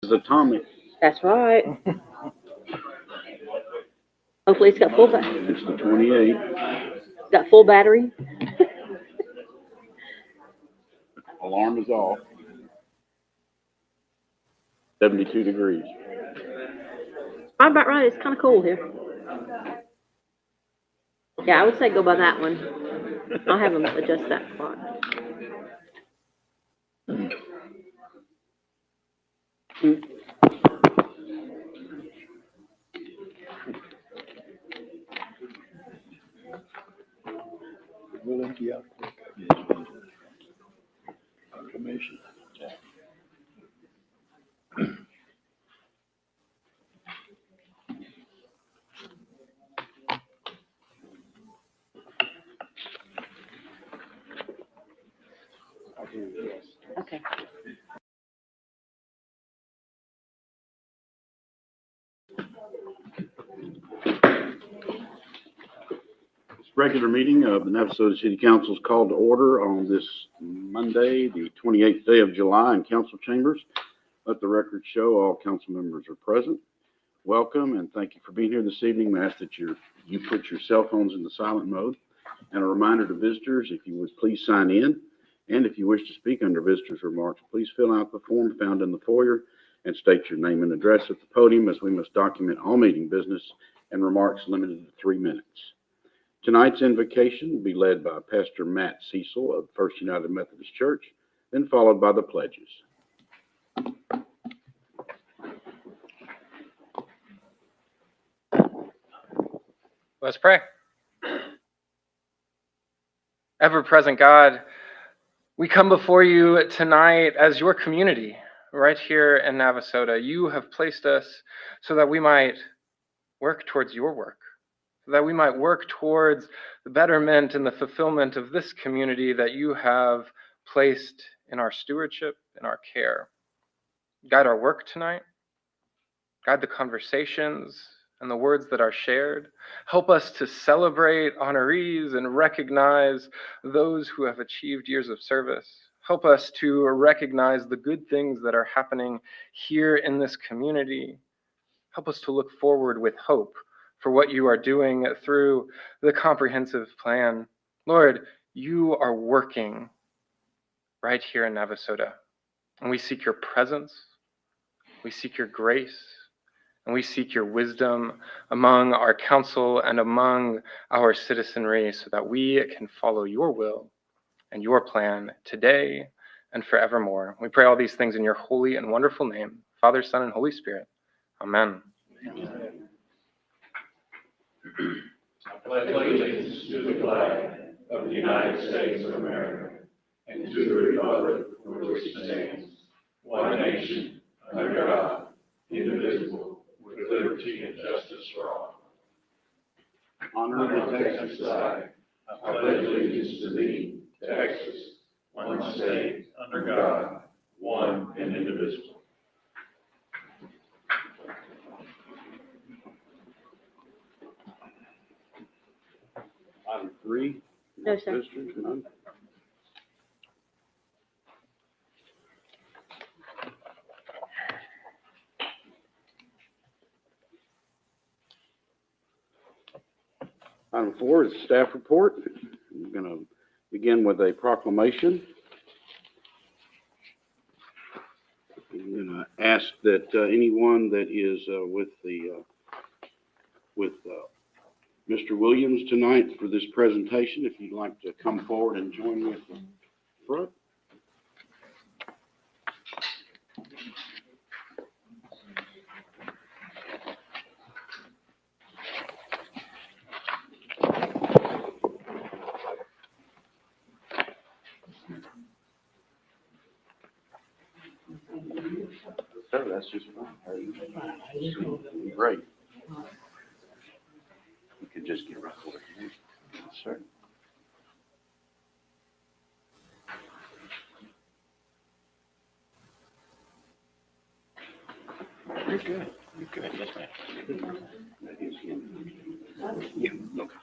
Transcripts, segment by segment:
is atomic. That's right. Hopefully it's got full It's the 28. got full battery. Alarm is off. 72 degrees. I'm about right. It's kind of cool here. Yeah, I would say go by that one. I'll have them adjust that clock. We'll empty out quick. Confirmation. Okay. Regular meeting of the Navasota City Council is called to order on this Monday, the 28th day of July in council chambers. Let the record show all council members are present. Welcome and thank you for being here this evening. We ask that you put your cell phones in the silent mode. And a reminder to visitors, if you would please sign in. And if you wish to speak under visitors' remarks, please fill out the form found in the foyer and state your name and address at the podium, as we must document all meeting business and remarks limited to 3 minutes. Tonight's invocation will be led by Pastor Matt Cecil of First United Methodist Church, then followed by the pledges. Let's pray. Ever-present God, we come before you tonight as your community right here in Navasota. You have placed us so that we might work towards your work, so that we might work towards the betterment and the fulfillment of this community that you have placed in our stewardship, in our care. Guide our work tonight. Guide the conversations and the words that are shared. Help us to celebrate honorees and recognize those who have achieved years of service. Help us to recognize the good things that are happening here in this community. Help us to look forward with hope for what you are doing through the comprehensive plan. Lord, you are working right here in Navasota, and we seek your presence, we seek your grace, and we seek your wisdom among our council and among our citizenry so that we can follow your will and your plan today and forevermore. We pray all these things in your holy and wonderful name, Father, Son, and Holy Spirit. Amen. I pledge allegiance to the flag of the United States of America and to the republic for which it stands, one nation, under God, indivisible, with liberty and justice for all. Honor the Texas side, I pledge allegiance to thee, Texas, one state, under God, one and indivisible. Item 3. No, sir. Visitors, none. Item 4 is staff report. I'm going to begin with a proclamation. I'm going to ask that anyone that is with Mr. Williams tonight for this presentation, if you'd like to come forward and join me at the front. Sir, that's just fine. How are you? Great. You could just get right over here. Yes, sir. You're good. You're good. Yes, ma'am. That is him. Yeah, okay.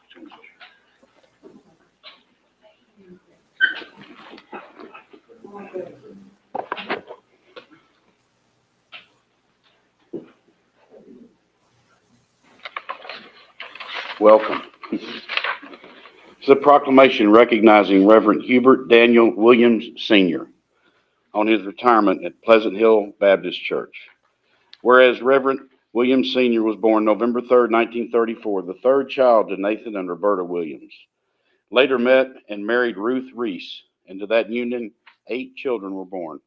Welcome. It's a proclamation recognizing Reverend Hubert Daniel Williams Sr. on his retirement at Pleasant Hill Baptist Church. Whereas Reverend Williams Sr. was born November 3rd, 1934, the third child to Nathan and Roberta Williams. Later met and married Ruth Reese, and to that union, 8 children were born.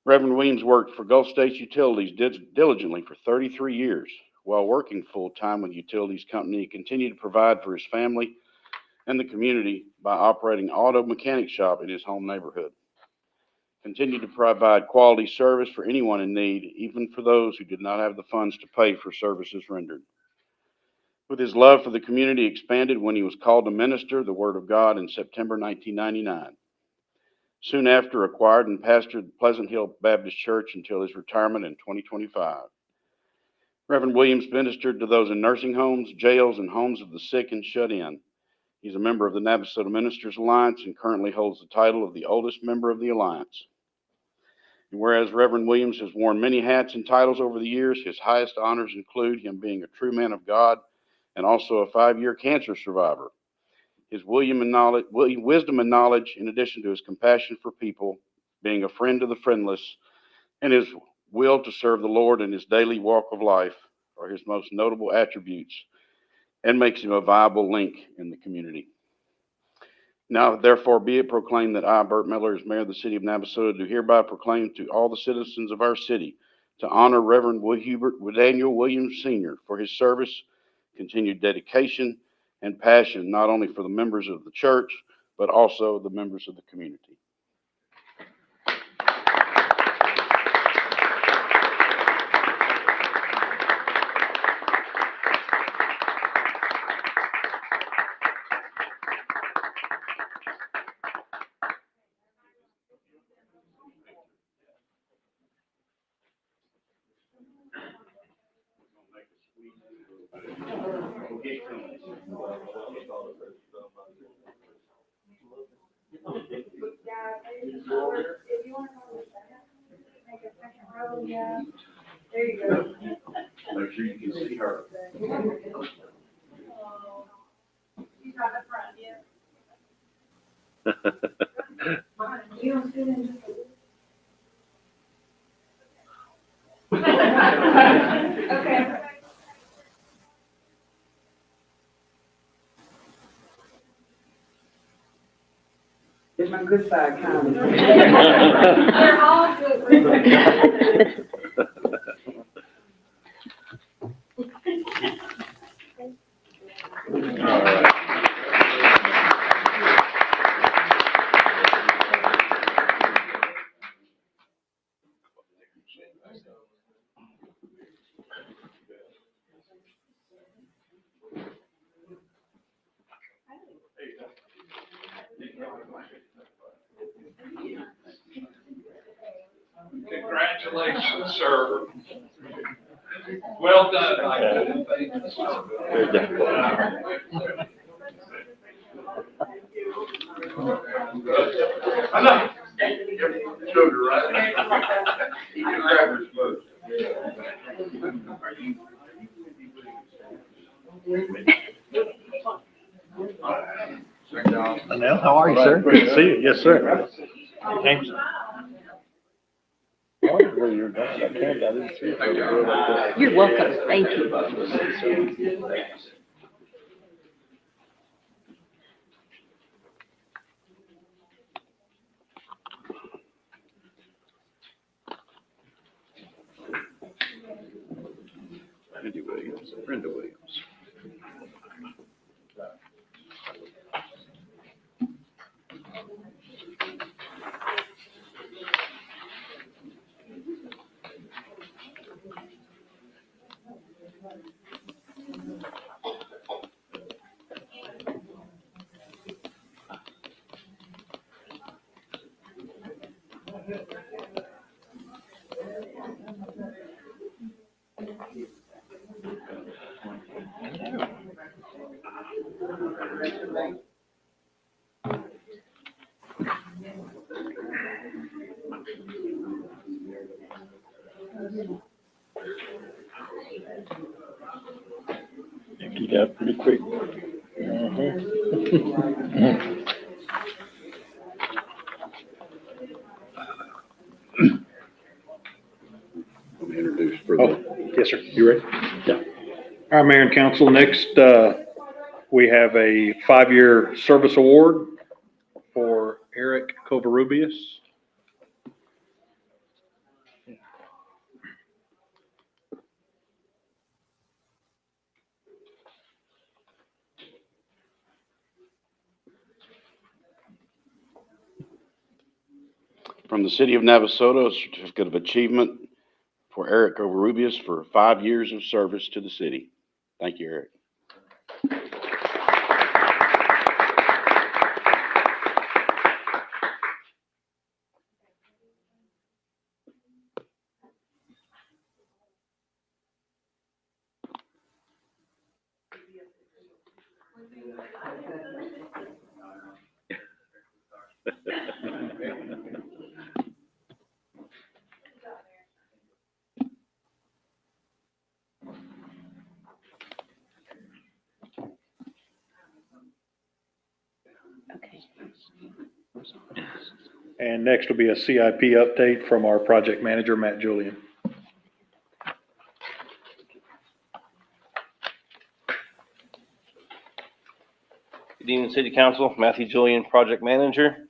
Reverend Williams worked for Gulf States Utilities diligently for 33 years. While working full-time with Utilities Company, he continued to provide for his family and the community by operating an auto mechanic shop in his home neighborhood. Continued to provide quality service for anyone in need, even for those who did not have the funds to pay for services rendered. With his love for the community expanded when he was called to minister the Word of God in September 1999. Soon after, acquired and pastored Pleasant Hill Baptist Church until his retirement in 2025. Reverend Williams ministered to those in nursing homes, jails, and homes of the sick and shut in. He's a member of the Navasota Ministers Alliance and currently holds the title of the oldest member of the Alliance. And whereas Reverend Williams has worn many hats and titles over the years, his highest honors include him being a true man of God and also a 5-year cancer survivor. His wisdom and knowledge, in addition to his compassion for people, being a friend to the friendless, and his will to serve the Lord in his daily walk of life are his most notable attributes and makes him a viable link in the community. Now, therefore, be it proclaimed that I, Burt Miller, as mayor of the city of Navasota, do hereby proclaim to all the citizens of our city to honor Reverend Hubert Daniel Williams Sr. for his service, continued dedication, and passion, not only for the members of the church, but also the members of the community. There you go. Make sure you can see her. She's not up front yet. You don't sit in just a little. Okay. It's my good side counting. They're all good. All right. Congratulations, sir. Well done, my good and faithful son. I know. Sugar, right? You can grab her smooth. Annelle, how are you, sir? Good to see you. Yes, sir. Thanks. I wondered where you were going. I didn't see it. You're welcome. Thank you. Randy Williams, Brenda Williams. Yeah, pretty quick. Let me introduce for Oh, the, yes, sir. you ready? Yeah. All right, Mayor and Council, next, we have a 5-year service award for Eric Covarrubias. From the city of Navasota, a certificate of achievement for Eric Overrubius for 5 years of service to the city. Thank you, Eric. Okay. And next will be a CIP update from our project manager, Matt Julian. Good evening, City Council. Matthew Julian, Project Manager.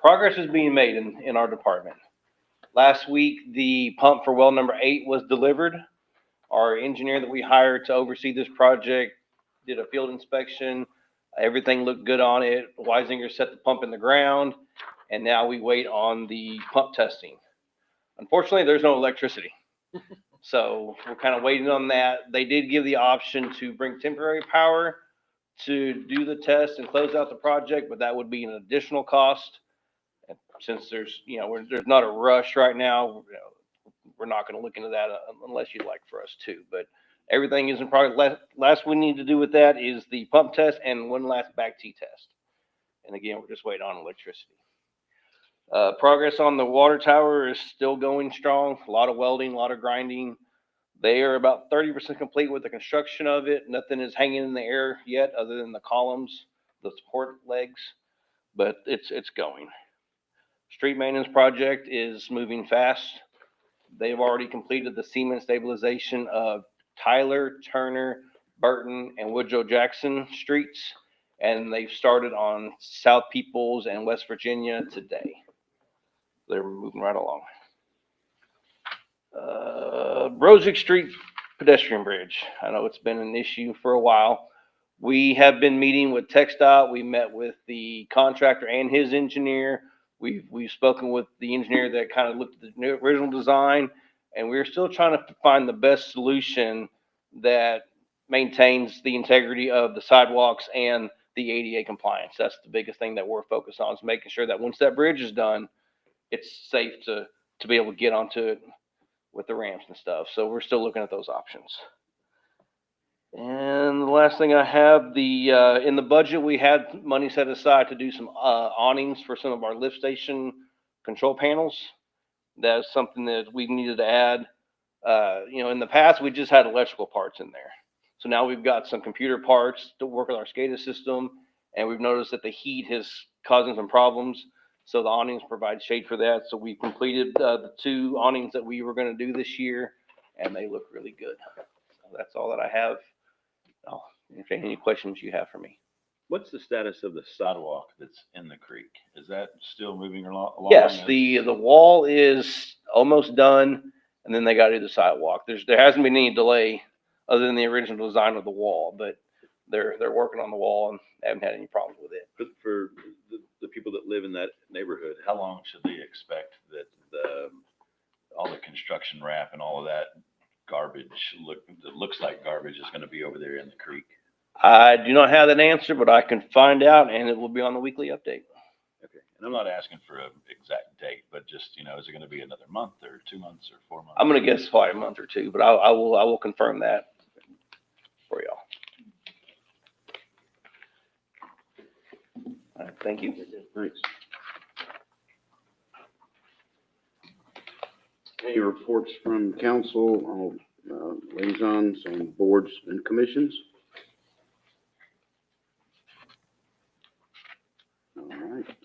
Progress is being made in our department. Last week, the pump for well number 8 was delivered. Our engineer that we hired to oversee this project did a field inspection. Everything looked good on it. Weisinger set the pump in the ground, and now we wait on the pump testing. Unfortunately, there's no electricity. So we're kind of waiting on that. They did give the option to bring temporary power to do the test and close out the project, but that would be an additional cost. And since there's, there's not a rush right now, we're not going to look into that unless you'd like for us to. But everything is in progress. Last we need to do with that is the pump test and one last back T test. And again, we're just waiting on electricity. Progress on the water tower is still going strong. A lot of welding, a lot of grinding. They are about 30% complete with the construction of it. Nothing is hanging in the air yet other than the columns, the support legs, but it's going. Street maintenance project is moving fast. They've already completed the cement stabilization of Tyler, Turner, Burton, and Woodrow Jackson streets, and they've started on South Peoples and West Virginia today. They're moving right along. Rosick Street pedestrian bridge. I know it's been an issue for a while. We have been meeting with TxDOT. We met with the contractor and his engineer. We've spoken with the engineer that kind of looked at the original design, and we're still trying to find the best solution that maintains the integrity of the sidewalks and the ADA compliance. That's the biggest thing that we're focused on, is making sure that once that bridge is done, it's safe to be able to get onto it with the ramps and stuff. So we're still looking at those options. And the last thing I have, in the budget, we had money set aside to do some awnings for some of our lift station control panels. That's something that we needed to add. In the past, we just had electrical parts in there. So now we've got some computer parts to work with our SCADA system, and we've noticed that the heat is causing some problems. So the awnings provide shade for that. So we completed the 2 awnings that we were going to do this year, and they look really good. So that's all that I have. I'll entertain any questions you have for me. What's the status of the sidewalk that's in the creek? Is that still moving along? Yes, the wall is almost done, and then they got to do the sidewalk. There hasn't been any delay other than the original design of the wall, but they're working on the wall and haven't had any problems with it. But for the people that live in that neighborhood, how long should they expect that all the construction wrap and all of that garbage that looks like garbage is going to be over there in the creek? I do not have that answer, but I can find out, and it will be on the weekly update. Okay. And I'm not asking for an exact date, but just, is it going to be another month or 2 months or 4 months? I'm going to guess probably a month or 2, but I will confirm that for y'all. All right, thank you. Thanks. Any reports from council on liaisons on boards and commissions?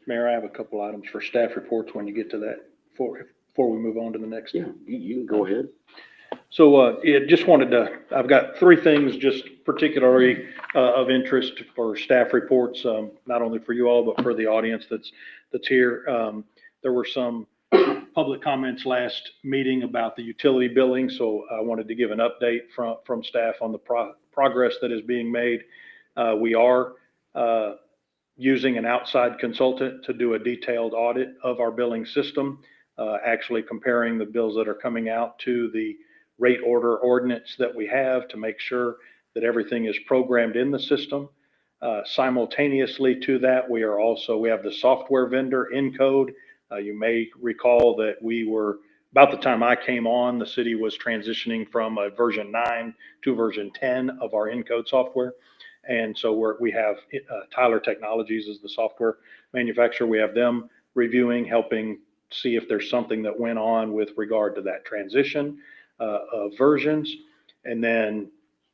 Mayor, I have a couple items for staff reports when you get to that, before we move on to the next. Yeah, you can go ahead. So, just wanted to, I've got three things just particularly of interest for staff reports, not only for you all, but for the audience that's here. There were some public comments last meeting about the utility billing, so I wanted to give an update from staff on the progress that is being made. We are using an outside consultant to do a detailed audit of our billing system, actually comparing the bills that are coming out to the rate order ordinance that we have to make sure that everything is programmed in the system. Simultaneously to that, we have the software vendor Encode. You may recall that about the time I came on, the city was transitioning from a version 9 to version 10 of our Encode software. And so we have Tyler Technologies as the software manufacturer. We have them reviewing, helping see if there's something that went on with regard to that transition of versions. And then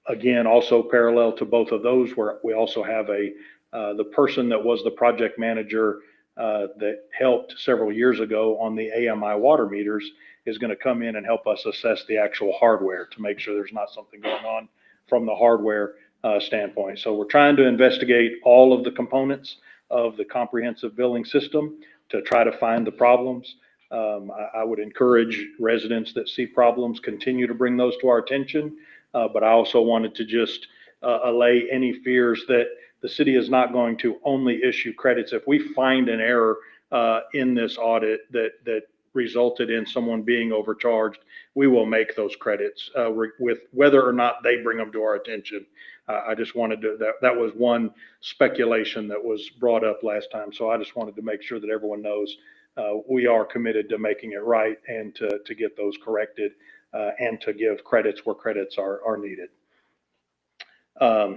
again, also parallel to both of those, where we also have the person that was the project manager that helped several years ago on the AMI water meters is going to come in and help us assess the actual hardware to make sure there's not something going on from the hardware standpoint. So we're trying to investigate all of the components of the comprehensive billing system to try to find the problems. I would encourage residents that see problems, continue to bring those to our attention. But I also wanted to just allay any fears that the city is not going to only issue credits. If we find an error in this audit that resulted in someone being overcharged, we will make those credits with whether or not they bring them to our attention. I just wanted to, that was one speculation that was brought up last time. So I just wanted to make sure that everyone knows we are committed to making it right and to get those corrected and to give credits where credits are needed.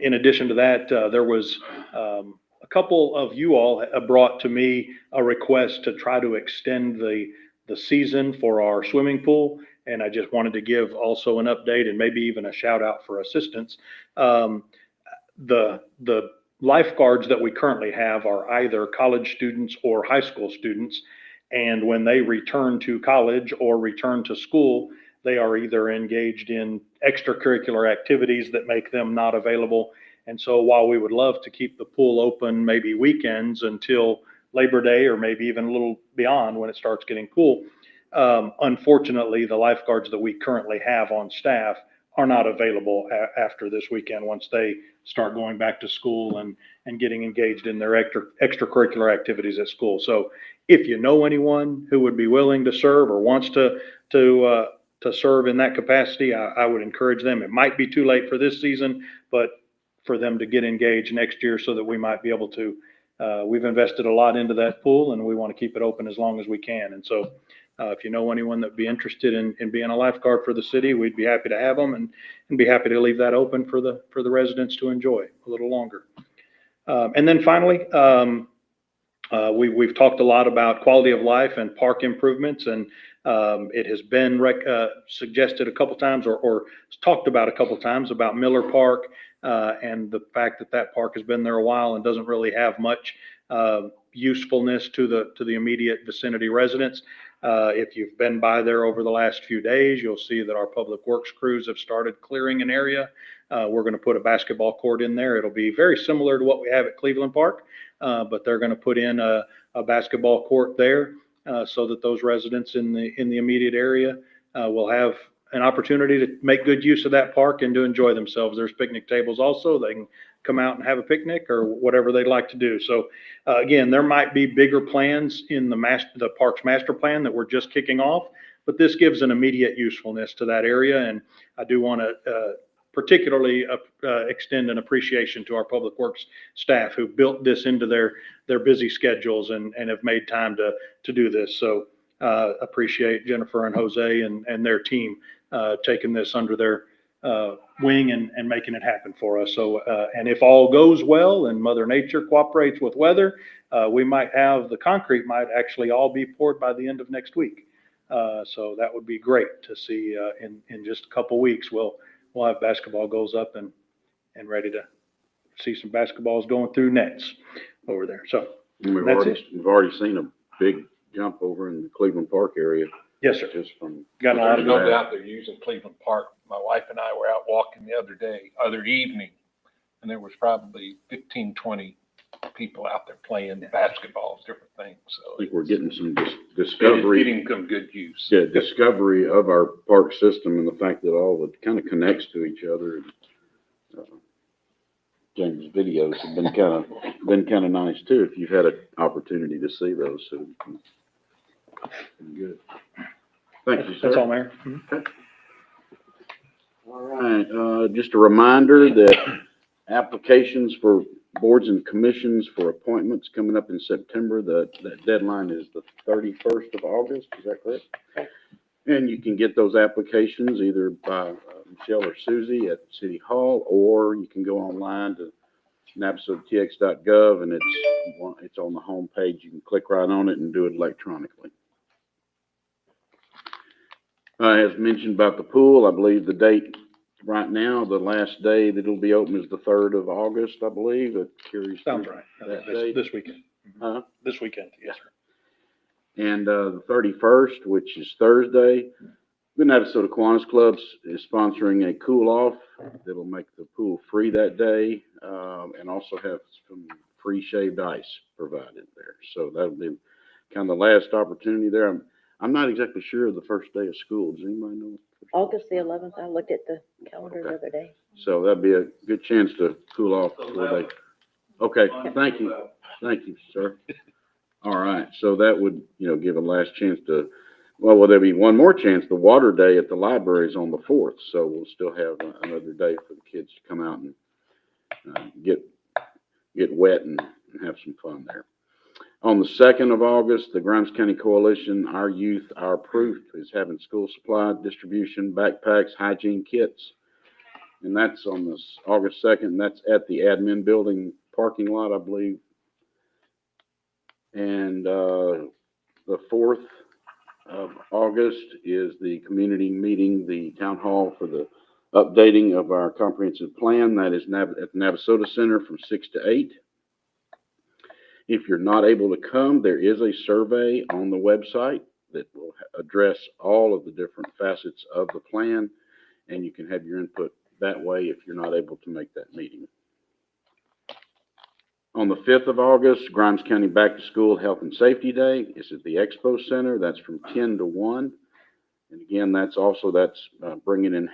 In addition to that, there was a couple of you all brought to me a request to try to extend the season for our swimming pool. And I just wanted to give also an update and maybe even a shout out for assistance. The lifeguards that we currently have are either college students or high school students. And when they return to college or return to school, they are either engaged in extracurricular activities that make them not available. And so while we would love to keep the pool open maybe weekends until Labor Day or maybe even a little beyond when it starts getting cool, unfortunately, the lifeguards that we currently have on staff are not available after this weekend once they start going back to school and getting engaged in their extracurricular activities at school. So if you know anyone who would be willing to serve or wants to serve in that capacity, I would encourage them. It might be too late for this season, but for them to get engaged next year so that we might be able to, we've invested a lot into that pool and we want to keep it open as long as we can. And so if you know anyone that would be interested in being a lifeguard for the city, we'd be happy to have them and be happy to leave that open for the residents to enjoy a little longer. And then finally, we've talked a lot about quality of life and park improvements, and it has been suggested a couple times or talked about a couple times about Miller Park and the fact that park has been there a while and doesn't really have much usefulness to the immediate vicinity residents. If you've been by there over the last few days, you'll see that our public works crews have started clearing an area. We're going to put a basketball court in there. It'll be very similar to what we have at Cleveland Park, but they're going to put in a basketball court there so that those residents in the immediate area will have an opportunity to make good use of that park and to enjoy themselves. There's picnic tables also. They can come out and have a picnic or whatever they'd like to do. So again, there might be bigger plans in the park's master plan that we're just kicking off, but this gives an immediate usefulness to that area. And I do want to particularly extend an appreciation to our public works staff who built this into their busy schedules and have made time to do this. So appreciate Jennifer and Jose and their team taking this under their wing and making it happen for us. So, and if all goes well and Mother Nature cooperates with weather, we might have the concrete might actually all be poured by the end of next week. So that would be great to see in just a couple weeks. We'll have basketball goals up and ready to see some basketballs going through nets over there. So And That's it. we've already seen a big jump over in the Cleveland Park area Yes, sir. just from. Got a lot of There's good. no doubt they're using Cleveland Park. My wife and I were out walking the other evening, and there was probably 15, 20 people out there playing basketball, different things, I so. think we're getting some It's discovery. getting some good use. Yeah, discovery of our park system and the fact that all it kind of connects to each other. Uh, James' videos have been kind of nice too, if you've had an opportunity to see those, so. Good. Thank you, sir. That's all, Mayor. All right, just a reminder that applications for boards and commissions for appointments coming up in September, that deadline is the 31st of August, is that correct? And you can get those applications either by Michelle or Susie at City Hall, or you can go online to navasototx.gov, and it's on the home page. You can click right on it and do it electronically. As mentioned about the pool, I believe the date right now, the last day that it'll be open is the 3rd of August, I believe. It carries Sounds through right. that date. This weekend. Huh? This weekend, yes, sir. And the 31st, which is Thursday, the Navasota Kiwanis Club is sponsoring a cool-off that'll make the pool free that day, and also have some free shaved ice provided there. So that'll be kind of the last opportunity there. I'm not exactly sure of the first day of school. Does anybody know? August the 11th, I looked at the calendar the Okay. other day. So that'd be a good chance to cool off before they. Okay, thank you. Thank you, sir. All right, so that would, give a last chance to, well, there'll be one more chance. The water day at the library is on the 4th, so we'll still have another day for the kids to come out and get wet and have some fun there. On the 2nd of August, the Grimes County Coalition, Our Youth, Our Proof, is having school supply distribution, backpacks, hygiene kits. And that's on this August 2nd. That's at the admin building parking lot, I believe. And the 4th of August is the community meeting, the town hall for the updating of our comprehensive plan. That is at the Navasota Center from 6 to 8. If you're not able to come, there is a survey on the website that will address all of the different facets of the plan, and you can have your input that way if you're not able to make that meeting. On the 5th of August, Grimes County Back to School Health and Safety Day is at the Expo Center. That's from 10 to 1. And again, that's bringing in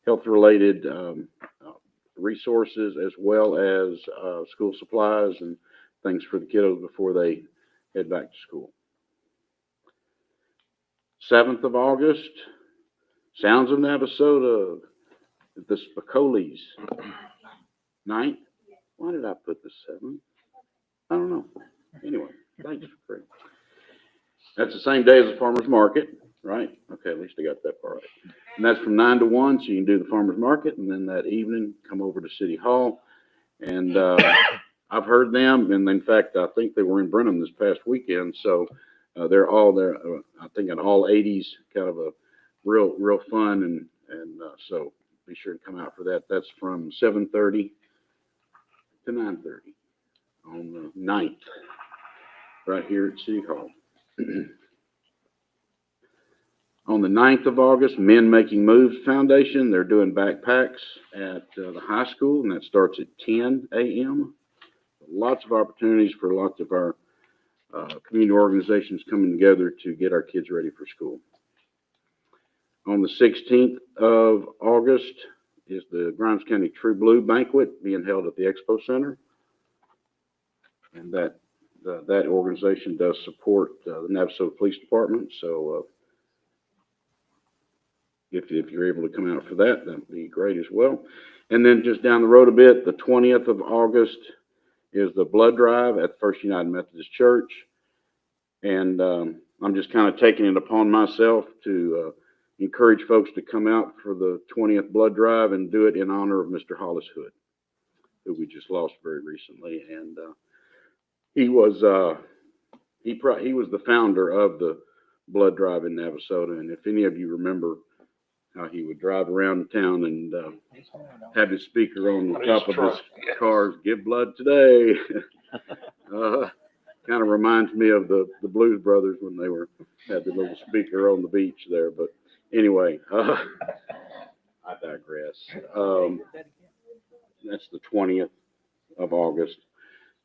health-related resources, as well as school supplies and things for the kiddos before they head back to school. 7th of August, Sounds of Navasota, the Spicolis. 9th? Why did I put the 7th? I don't know. Anyway, thanks for free. That's the same day as the farmer's market, right? Okay, at least I got that part right. And that's from 9 to 1, so you can do the farmer's market, and then that evening, come over to City Hall. And I've heard them, and in fact, I think they were in Brenham this past weekend, so they're all there, I think an all 80s, kind of a real fun, and so be sure to come out for that. That's from 7:30 to 9:30 on the 9th, right here at City Hall. On the 9th of August, Men Making Moves Foundation, they're doing backpacks at the high school, and that starts at 10 a.m. Lots of opportunities for lots of our community organizations coming together to get our kids ready for school. On the 16th of August is the Grimes County True Blue Banquet being held at the Expo Center. And that organization does support the Navasota Police Department, so if you're able to come out for that, that'd be great as well. And then just down the road a bit, the 20th of August is the blood drive at First United Methodist Church. And I'm just kind of taking it upon myself to encourage folks to come out for the 20th blood drive and do it in honor of Mr. Hollis Hood, who we just lost very recently. And he was the founder of the blood drive in Navasota. And if any of you remember how he would drive around town and have his speaker on the top of his cars, give blood today. Kind of reminds me of the Blues Brothers when they had the little speaker on the beach there, but anyway, I digress. That's the 20th of August.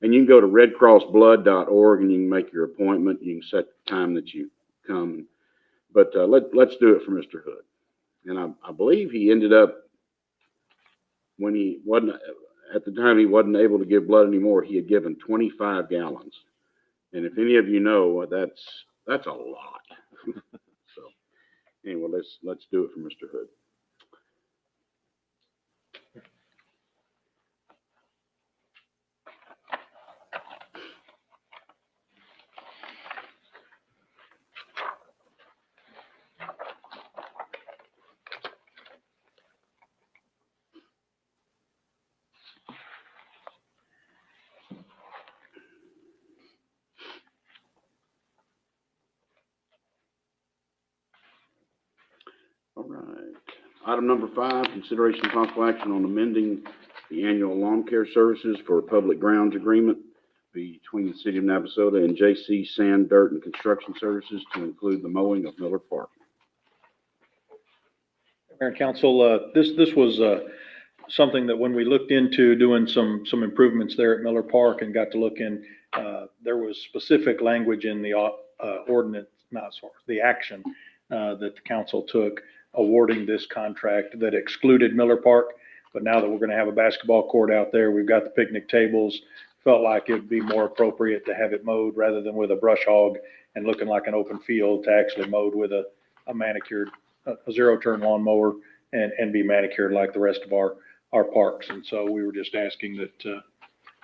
And you can go to redcrossblood.org and you can make your appointment. You can set the time that you come. But let's do it for Mr. Hood. And I believe he ended up, when he wasn't, at the time he wasn't able to give blood anymore, he had given 25 gallons. And if any of you know, that's a lot. So anyway, let's do it for Mr. Hood. All right. Item number 5, consideration of possible action on amending the annual lawn care services for public grounds agreement between the city of Navasota and J.C. Sand, Dirt, and Construction Services to include the mowing of Miller Park. Mayor and Council, this was something that when we looked into doing some improvements there at Miller Park and got to look in, there was specific language in the ordinance, the action that the council took awarding this contract that excluded Miller Park. But now that we're going to have a basketball court out there, we've got the picnic tables, felt like it would be more appropriate to have it mowed rather than with a brush hog and looking like an open field, to actually mowed with a manicured, a zero-turn lawnmower and be manicured like the rest of our parks. And so we were just asking that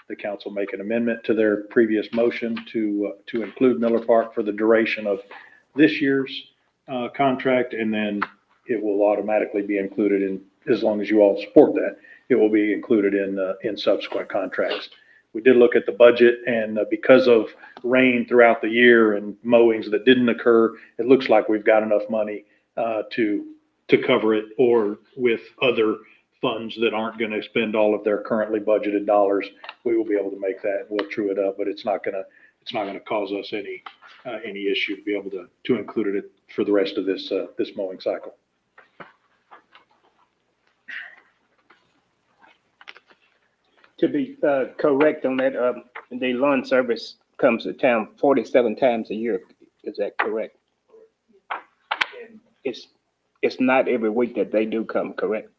the council make an amendment to their previous motion to include Miller Park for the duration of this year's contract, and then it will automatically be included in, as long as you all support that, it will be included in subsequent contracts. We did look at the budget, and because of rain throughout the year and mowings that didn't occur, it looks like we've got enough money to cover it, or with other funds that aren't going to spend all of their currently budgeted dollars, we will be able to make that. We'll true it up, but it's not gonna cause us any issue to be able to include it for the rest of this mowing cycle. To be correct on that, the lawn service comes to town 47 times a year. Is that correct? And it's not every week that they do come, correct?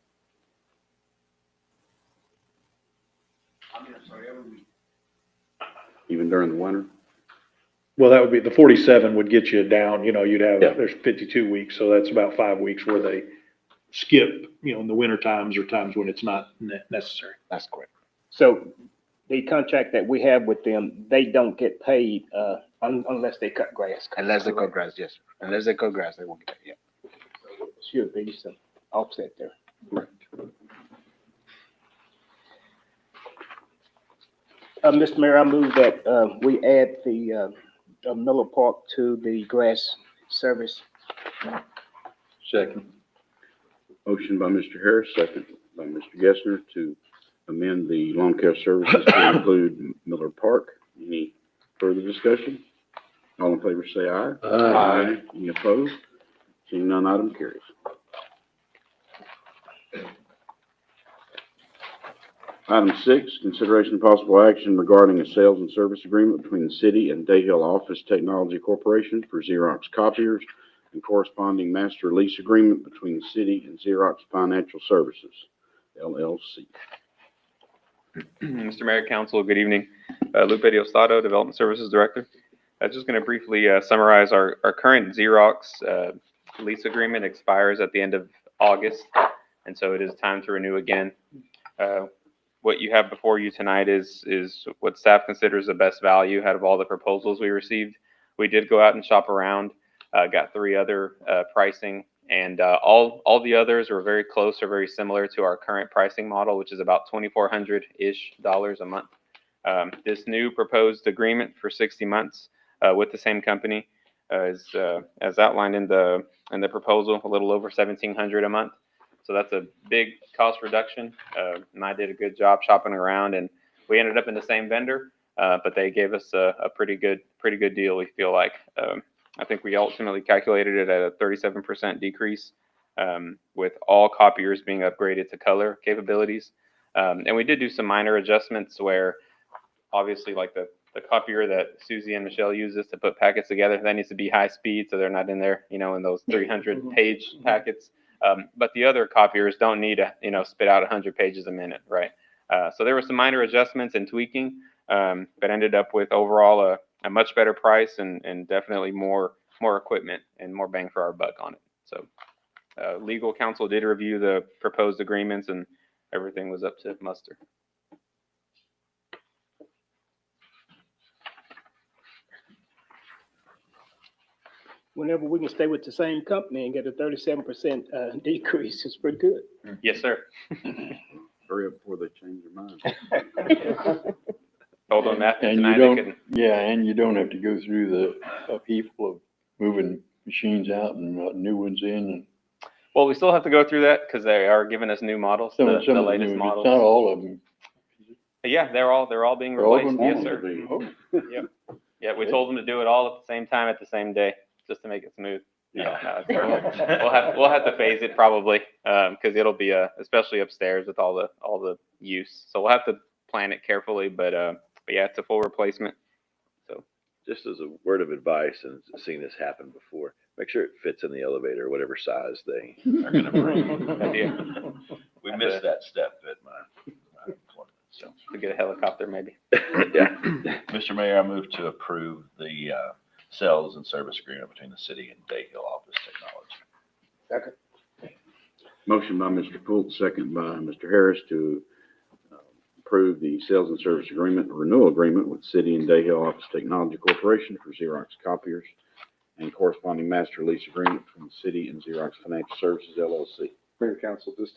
Even during the winter? Well, that would be, the 47 would get you down, you'd have, Yeah. there's 52 weeks, so that's about 5 weeks where they skip, in the winter times or times when it's not necessary. That's correct. So the contract that we have with them, they don't get paid unless they cut grass. Unless they cut grass, yes. Unless they cut grass, they won't get that, yeah. Should be some offset there. Mr. Mayor, I move that we add the Miller Park to the grass service. Second. Motion by Mr. Harris, second by Mr. Gessner to amend the lawn care services to include Miller Park. Any further discussion? All in favor say aye. Aye. Any opposed? Seeing none, item carries. Item 6, consideration of possible action regarding a sales and service agreement between the city and Dayhill Office Technology Corporation for Xerox copiers and corresponding master lease agreement between the city and Xerox Financial Services, LLC. Mr. Mayor, Council, good evening. Lupe Diosdado, Development Services Director. I'm just going to briefly summarize our current Xerox lease agreement expires at the end of August, and so it is time to renew again. What you have before you tonight is what staff considers the best value out of all the proposals we received. We did go out and shop around, got 3 other pricing, and all the others were very close or very similar to our current pricing model, which is about $2,400-ish a month. This new proposed agreement for 60 months with the same company is, as outlined in the proposal, a little over $1,700 a month. So that's a big cost reduction. And I did a good job shopping around, and we ended up in the same vendor. but they gave us a pretty good deal, we feel like. I think we ultimately calculated it at a 37% decrease, with all copiers being upgraded to color capabilities. And we did do some minor adjustments where obviously like the copier that Susie and Michelle uses to put packets together, that needs to be high speed, so they're not in there, in those 300 page packets. But the other copiers don't need to, spit out 100 pages a minute, right? So there were some minor adjustments and tweaking, but ended up with overall a much better price and definitely more equipment and more bang for our buck on it. So legal counsel did review the proposed agreements and everything was up to muster. Whenever we can stay with the same company and get a 37% decrease, it's pretty good. Yes, sir. Hurry up before they change their mind. Told them after And you tonight they don't, couldn't. yeah, and you don't have to go through the upheaval of moving machines out and new ones in. And Well, we still have to go through that because they are giving us new models, some the of the latest new, models. not all of them. Yeah, they're all being They're all replaced. gonna Yes, want sir. them to be. Yep. Yeah, we told them to do it all at the same time at the same day, just to make it smooth. No, we'll have to phase it probably, because it'll be especially upstairs with all the use. So we'll have to plan it carefully, but yeah, it's a full replacement. So Just as a word of advice, and seen this happen before, make sure it fits in the elevator, whatever size they are gonna bring. We missed that step at my employment, so. to get a helicopter maybe. Yeah. Mr. Mayor, I move to approve the sales and service agreement between the city and Day Hill Office Technology. Second. Motion by Mr. Poole, second by Mr. Harris to approve the sales and service agreement, renewal agreement with City and Day Hill Office Technology Corporation for Xerox copiers and corresponding master lease agreement between the city and Xerox Financial Services LLC. Mayor Council, just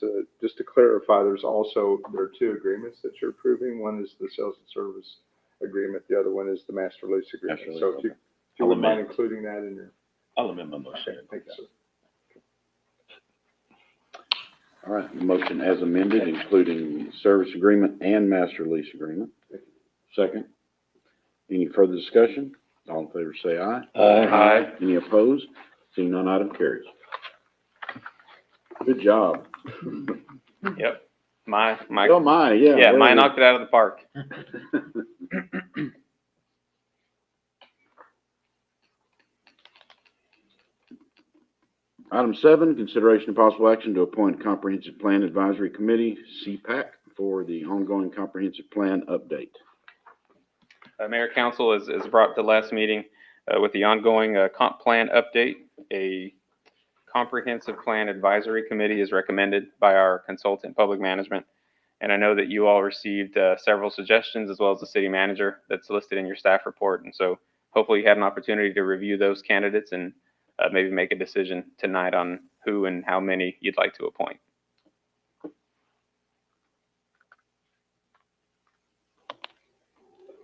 to clarify, there are two agreements that you're approving. One is the sales and service agreement, the other one is the master lease agreement. Master lease, So if you I'll wouldn't mind amend. including that in your. I'll amend my motion. Thank you, sir. All right, the motion as amended, including service agreement and master lease agreement. Second. Any further discussion? All in favor say aye. Aye. Any opposed? Seeing none, item carries. Good job. Yep. My Oh, my, yeah. yeah, very mine good. knocked it out of the park. Item 7, consideration of possible action to appoint Comprehensive Plan Advisory Committee, CPAC, for the ongoing comprehensive plan update. Mayor Council is brought to the last meeting with the ongoing comp plan update. A comprehensive plan advisory committee is recommended by our consultant public management. And I know that you all received several suggestions as well as the city manager that's listed in your staff report. And so hopefully you had an opportunity to review those candidates and maybe make a decision tonight on who and how many you'd like to appoint.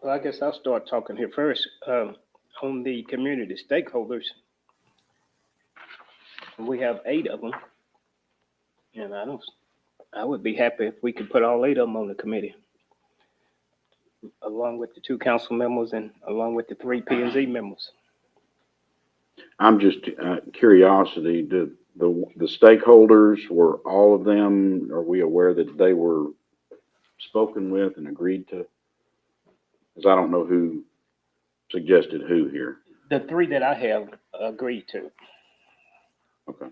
Well, I guess I'll start talking here first. On the community stakeholders, we have 8 of them. And I would be happy if we could put all 8 of them on the committee, along with the 2 council members and along with the 3 P&Z members. I'm just, curiosity, the stakeholders, were all of them, are we aware that they were spoken with and agreed to? Because I don't know who suggested who here. The 3 that I have agreed to. Okay.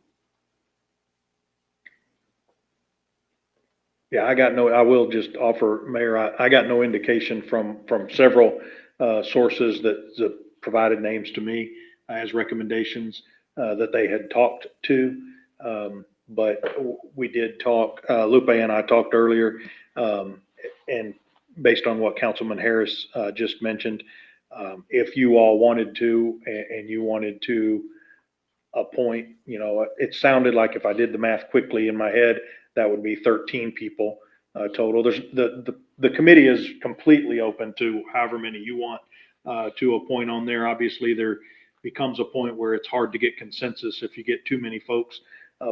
Yeah, I will just offer, Mayor, I got no indication from several sources that provided names to me as recommendations that they had talked to. But we did talk, Lupe and I talked earlier, and based on what Councilman Harris just mentioned, if you all wanted to, and you wanted to appoint, it sounded like if I did the math quickly in my head, that would be 13 people total. There's the committee is completely open to however many you want to appoint on there. Obviously, there becomes a point where it's hard to get consensus if you get too many folks.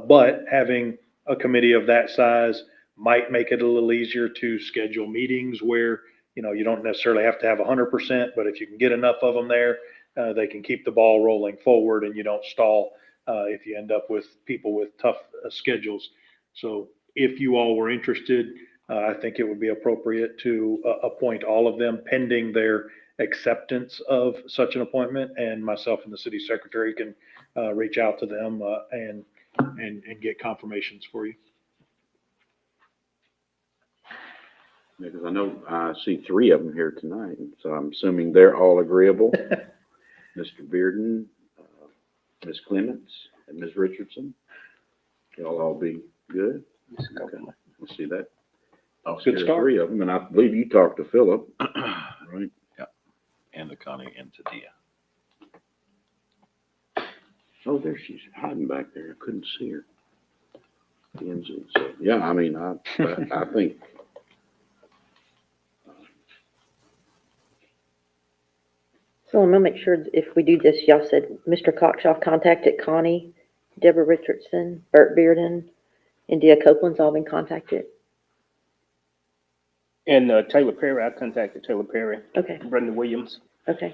But having a committee of that size might make it a little easier to schedule meetings where, You don't necessarily have to have 100%, but if you can get enough of them there, they can keep the ball rolling forward and you don't stall if you end up with people with tough schedules. So if you all were interested, I think it would be appropriate to appoint all of them pending their acceptance of such an appointment, and myself and the city secretary can reach out to them and get confirmations for you. Because I know I see three of them here tonight, so I'm assuming they're all agreeable. Mr. Bearden, Ms. Clements, and Ms. Richardson. You'll all be good? Okay, we'll see that. I'll Good share start. three of them, and I believe you talked to Philip, right? And the Connie and Tadia. Oh, there she's hiding back there. I couldn't see her. So, yeah, I mean, I think. So I'm gonna make sure if we do this, y'all said Mr. Coxshaw contacted Connie, Deborah Richardson, Bert Bearden, and Dia Copeland's all been contacted. And Taylor Perry, I contacted Taylor Perry, Okay, Brenda Williams, okay,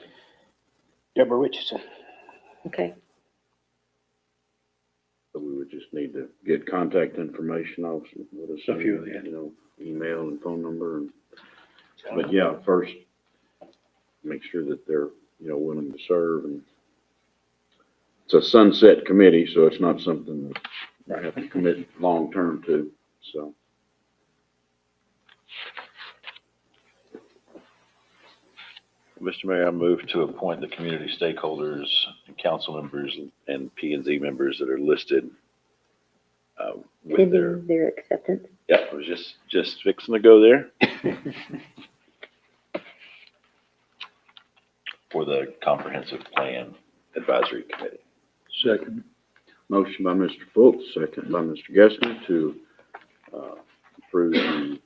Deborah Richardson. okay. So we would just need to get contact information off, with us, A few of them. you know, email and phone number. But yeah, first, make sure that they're, willing to serve. And it's a sunset committee, so it's not something that I have to commit long-term to, so. Mr. Mayor, I move to appoint the community stakeholders and council members and P and Z members that are listed with their, Pending their acceptance. yeah, I was just fixing to go there. For the Comprehensive Plan Advisory Committee. Second. Motion by Mr. Fultz, second by Mr. Gessner to approve the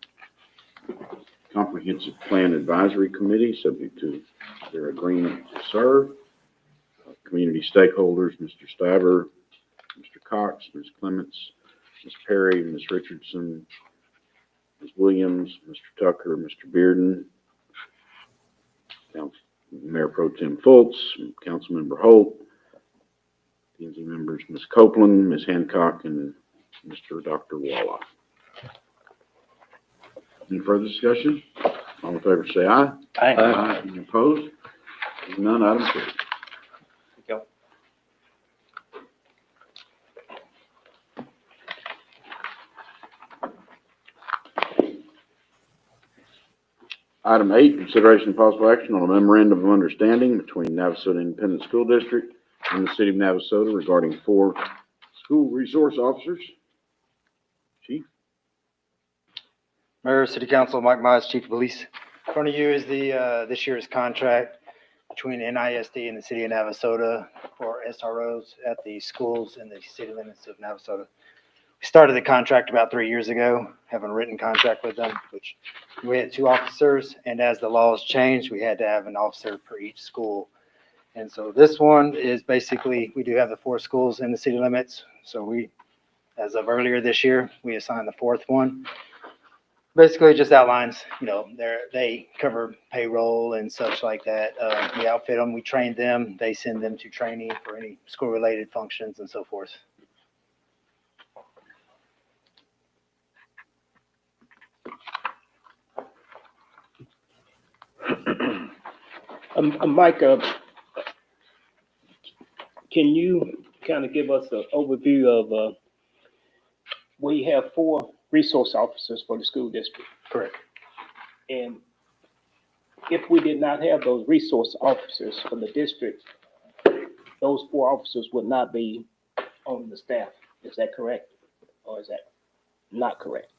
Comprehensive Plan Advisory Committee, subject to their agreement to serve. Community stakeholders, Mr. Stiver, Mr. Cox, Ms. Clements, Ms. Perry, Ms. Richardson, Ms. Williams, Mr. Tucker, Mr. Bearden, Mayor Pro Tem Fultz, Councilmember Holt, P&Z members, Ms. Copeland, Ms. Hancock, and Mr. Dr. Walla. Any further discussion? All in favor, say aye. Aye. Any opposed? None, item carried. Item 8, consideration of possible action on a memorandum of understanding between Navasota Independent School District and the City of Navasota regarding 4 school resource officers. Chief? Mayor, City Council, Mike Mize, Chief of Police. In front of you is the, this year's contract between NISD and the City of Navasota for SROs at the schools in the city limits of Navasota. We started the contract about 3 years ago, having a written contract with them, which we had 2 officers, and as the laws changed, we had to have an officer per each school. And so this one is basically, we do have the 4 schools in the city limits. So we, as of earlier this year, we assigned the 4th one. Basically just outlines, they cover payroll and such like that. We outfit them, we train them, they send them to training for any school-related functions and so forth. Mike, can you kind of give us an overview of, we have 4 resource officers for the school district? Correct. And if we did not have those resource officers for the district, those 4 officers would not be on the staff. Is that correct? Or is that not correct?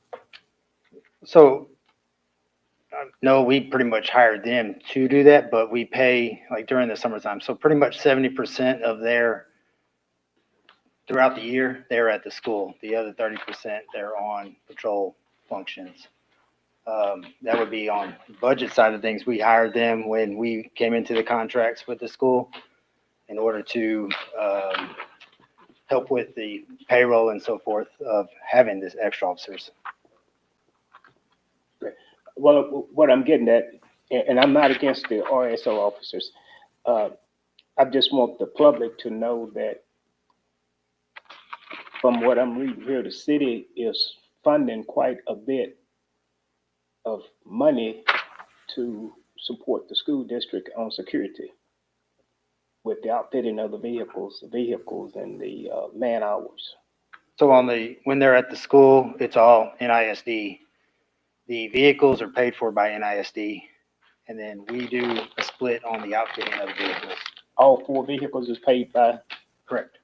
So, no, we pretty much hired them to do that, but we pay like during the summertime. So pretty much 70% of their, throughout the year, they're at the school. The other 30%, they're on patrol functions. That would be on the budget side of things. We hired them when we came into the contracts with the school in order to help with the payroll and so forth of having this extra officers. Well, what I'm getting at, and I'm not against the RSO officers. I just want the public to know that from what I'm reading here, the city is funding quite a bit of money to support the school district on security with the outfitting of the vehicles and the man hours. So when they're at the school, it's all NISD. The vehicles are paid for by NISD, and then we do a split on the outfitting of the vehicles. All 4 vehicles is paid by, Correct.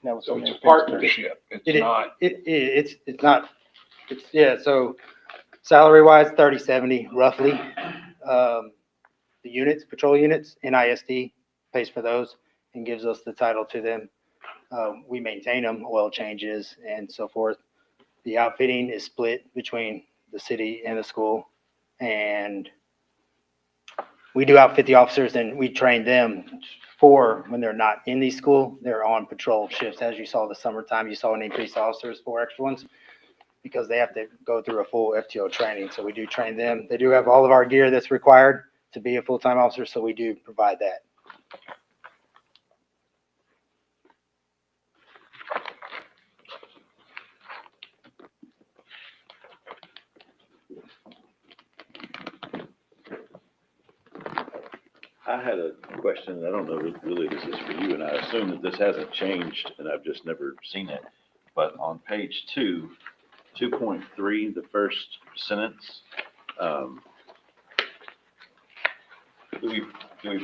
now So it's a partnership. It's not. It's not, so salary wise, 30/70 roughly. The units, patrol units, NISD pays for those and gives us the title to them. We maintain them, oil changes and so forth. The outfitting is split between the city and the school. And we do outfit the officers and we train them for when they're not in the school, they're on patrol shifts. As you saw the summertime, you saw an increase of officers, 4 extra ones, because they have to go through a full FTO training. So we do train them. They do have all of our gear that's required to be a full-time officer, so we do provide that. I had a question, I don't know if really this is for you, and I assume that this hasn't changed, and I've just never seen it. But on page 2.3, the first sentence, do we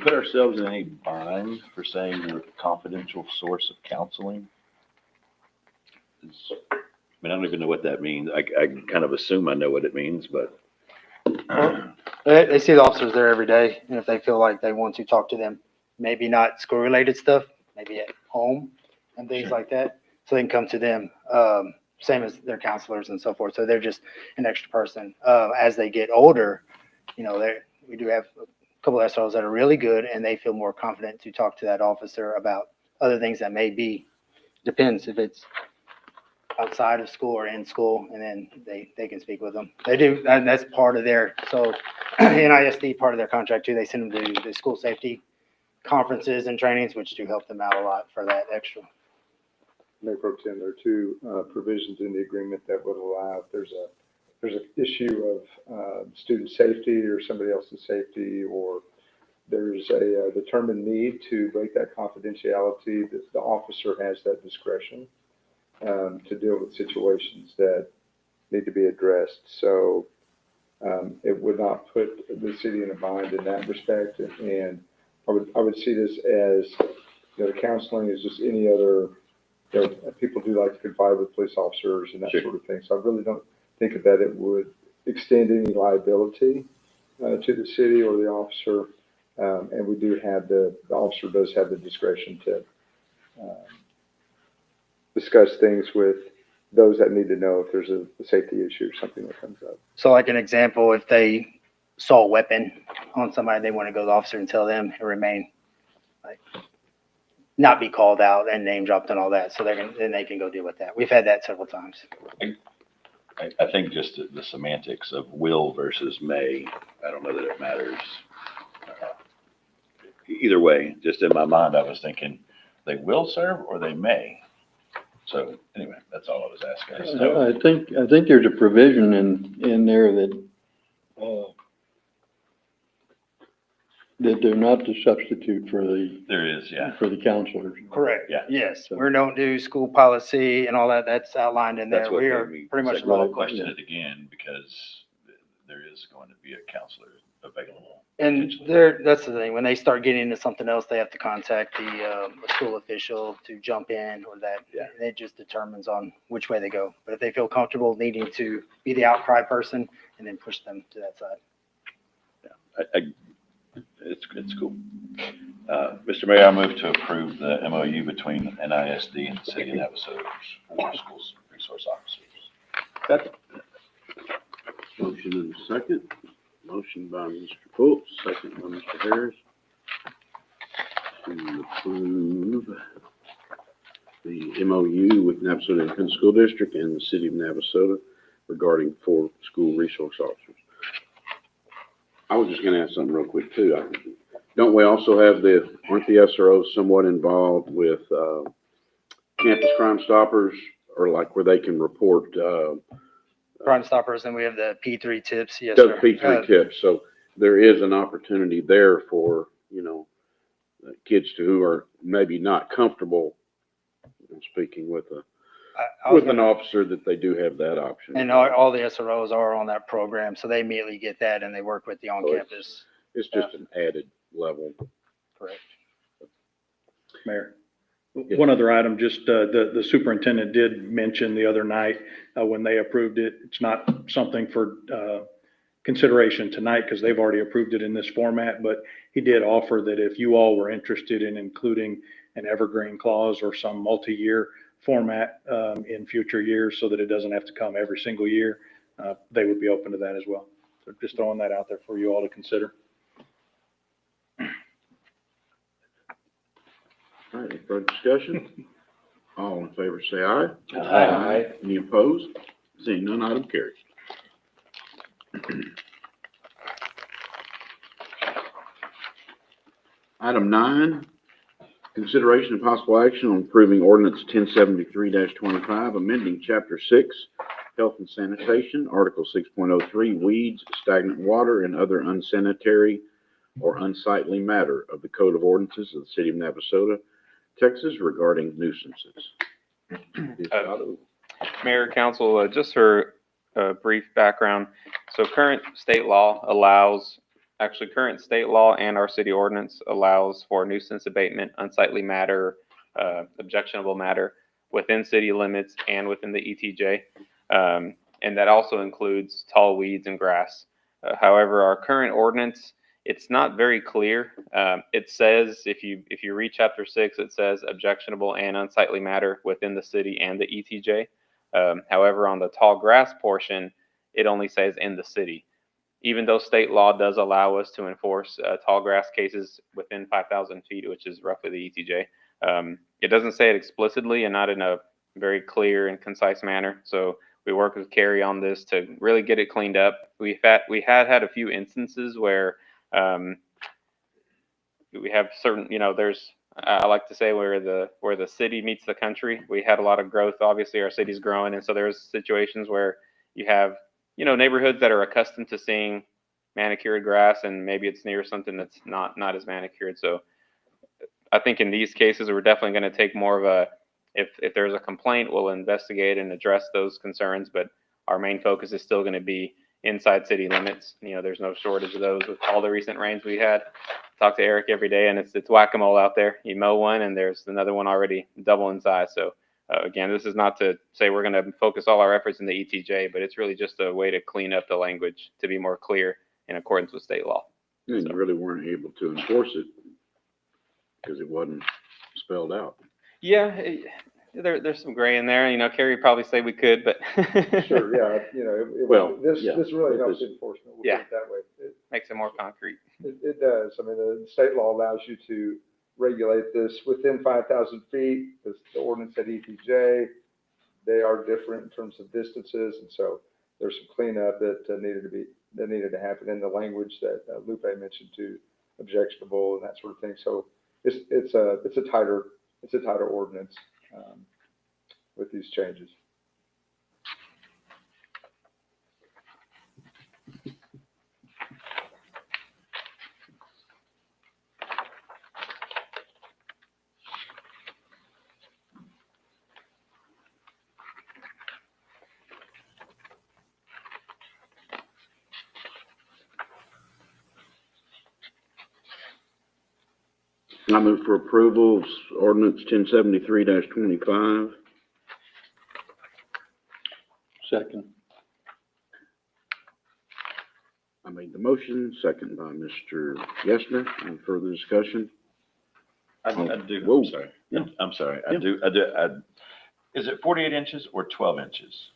put ourselves in any bind for saying we're a confidential source of counseling? I don't even know what that means. I kind of assume I know what it means, but. They see the officers there every day, and if they feel like they want to talk to them, maybe not school-related stuff, maybe at home and things like that, so they can come to them, same as their counselors and so forth. So they're just an extra person. As they get older, we do have a couple of SROs that are really good, and they feel more confident to talk to that officer about other things that may be, depends if it's outside of school or in school, and then they can speak with them. They do, and that's part of their, so NISD, part of their contract too, they send them to the school safety conferences and trainings, which do help them out a lot for that extra. Mayor Pro Tem, there are 2 provisions in the agreement that would allow, if there's an issue of student safety or somebody else's safety, or there's a determined need to break that confidentiality, that the officer has that discretion to deal with situations that need to be addressed. So it would not put the city in a bind in that respect. And I would see this as, the counseling is just any other, people do like to confide with police officers and that sort of thing. So I really don't think that it would extend any liability to the city or the officer. And we do have the officer does have the discretion to discuss things with those that need to know if there's a safety issue or something that comes up. So like an example, if they saw a weapon on somebody, they want to go to the officer and tell them and remain, like, not be called out and name dropped and all that. So then they can go deal with that. We've had that several times. I think just the semantics of will versus may, I don't know that it matters. Either way, just in my mind, I was thinking they will serve or they may. So anyway, that's all I was asking. So, I think there's a provision in there that they're not the substitute for there is, yeah. for the counselors. Correct. Yeah. Yes. So- We don't do school policy and all that. That's outlined in there. That's what We made are me pretty much say, well, local. question it again, because there is going to be a counselor available. And that's the thing, when they start getting into something else, they have to contact the school official to jump in or that. Yeah. It just determines on which way they go. But if they feel comfortable needing to be the outcry person and then push them to that side. It's cool. Mr. Mayor, I move to approve the MOU between NISD and the city of Navasota for schools resource officers. Motion and a second. Motion by Mr. Fultz, second by Mr. Harris. To approve the MOU with Navasota Independent School District and the City of Navasota regarding 4 school resource officers. I was just gonna ask something real quick too. Don't we also have aren't the SROs somewhat involved with, campus Crime Stoppers, or like where they can report, Crime Stoppers, and we have the P3 tips, yes, those sir. P3 tips? So there is an opportunity there for, kids who are maybe not comfortable speaking with an officer, that they do have that option. And all the SROs are on that program, so they immediately get that and they work with the on-campus. It's just an added level. Correct. Mayor, Yes. one other item, just, the superintendent did mention the other night, when they approved it, it's not something for, consideration tonight because they've already approved it in this format, but he did offer that if you all were interested in including an evergreen clause or some multi-year format, in future years so that it doesn't have to come every single year, they would be open to that as well. So just throwing that out there for you all to consider. All right, any further discussion? All in favor, say aye. Aye. Any opposed? Seeing none, item carries. Item 9, consideration and possible action on approving ordinance 1073-25, amending chapter 6, health and sanitation, article 6.03, weeds, stagnant water, and other unsanitary or unsightly matter of the Code of Ordinances of the City of Navasota, Texas, regarding nuisances. Mayor, Council, just for a brief background. So current state law and our city ordinance allows for nuisance abatement, unsightly matter, objectionable matter within city limits and within the ETJ. And that also includes tall weeds and grass. However, our current ordinance, it's not very clear. It says, if you read chapter 6, it says objectionable and unsightly matter within the city and the ETJ. However, on the tall grass portion, it only says in the city. Even though state law does allow us to enforce tall grass cases within 5,000 feet, which is roughly the ETJ, it doesn't say it explicitly and not in a very clear and concise manner. So we worked with Carrie on this to really get it cleaned up. We had a few instances where we have certain, I like to say where the city meets the country. We had a lot of growth. Obviously, our city's growing, and so there's situations where you have, neighborhoods that are accustomed to seeing manicured grass, and maybe it's near something that's not as manicured. So I think in these cases, we're definitely going to take more of a, if there's a complaint, we'll investigate and address those concerns, but our main focus is still going to be inside city limits. There's no shortage of those with all the recent rains we had. Talk to Eric every day, and it's whack-a-mole out there. You mow one, and there's another one already double in size. So again, this is not to say we're going to focus all our efforts in the ETJ, but it's really just a way to clean up the language to be more clear in accordance with state law. And you really weren't able to enforce it because it wasn't spelled out. Yeah, there's some gray in there. Carrie probably say we could, but Sure, yeah, this really helps because- enforcement, we'll Yeah. put it that way. makes it more concrete. It does. I mean, the state law allows you to regulate this within 5,000 feet. The ordinance at ETJ, they are different in terms of distances. And so there's some cleanup that needed to happen in the language that Lupe mentioned too, objectionable and that sort of thing. So it's a tighter ordinance with these changes. I move for approval of ordinance 1073-25. Second. I made the motion, second by Mr. Yesner. Any further discussion? I do, Whoa. I'm sorry. Yeah. I'm sorry. Yeah. Is it 48 inches or 12 inches?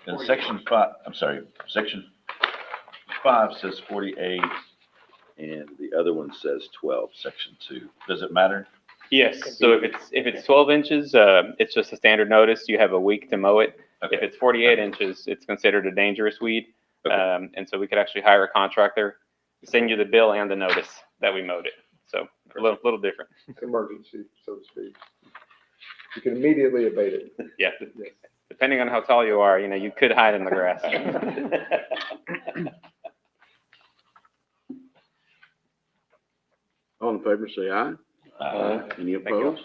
In section 5 says 48, and the other one says 12, section 2. Does it matter? Yes. So if it's 12 inches, it's just a standard notice. You have a week to mow it. Okay. If it's 48 inches, it's considered a dangerous weed. Okay. And so we could actually hire a contractor, send you the bill and the notice that we mowed it. So a little different. It's an emergency, so to speak. You can immediately abate it. Yeah. Yes. Depending on how tall you are, you could hide in the grass. All in favor, say aye. Any you. opposed?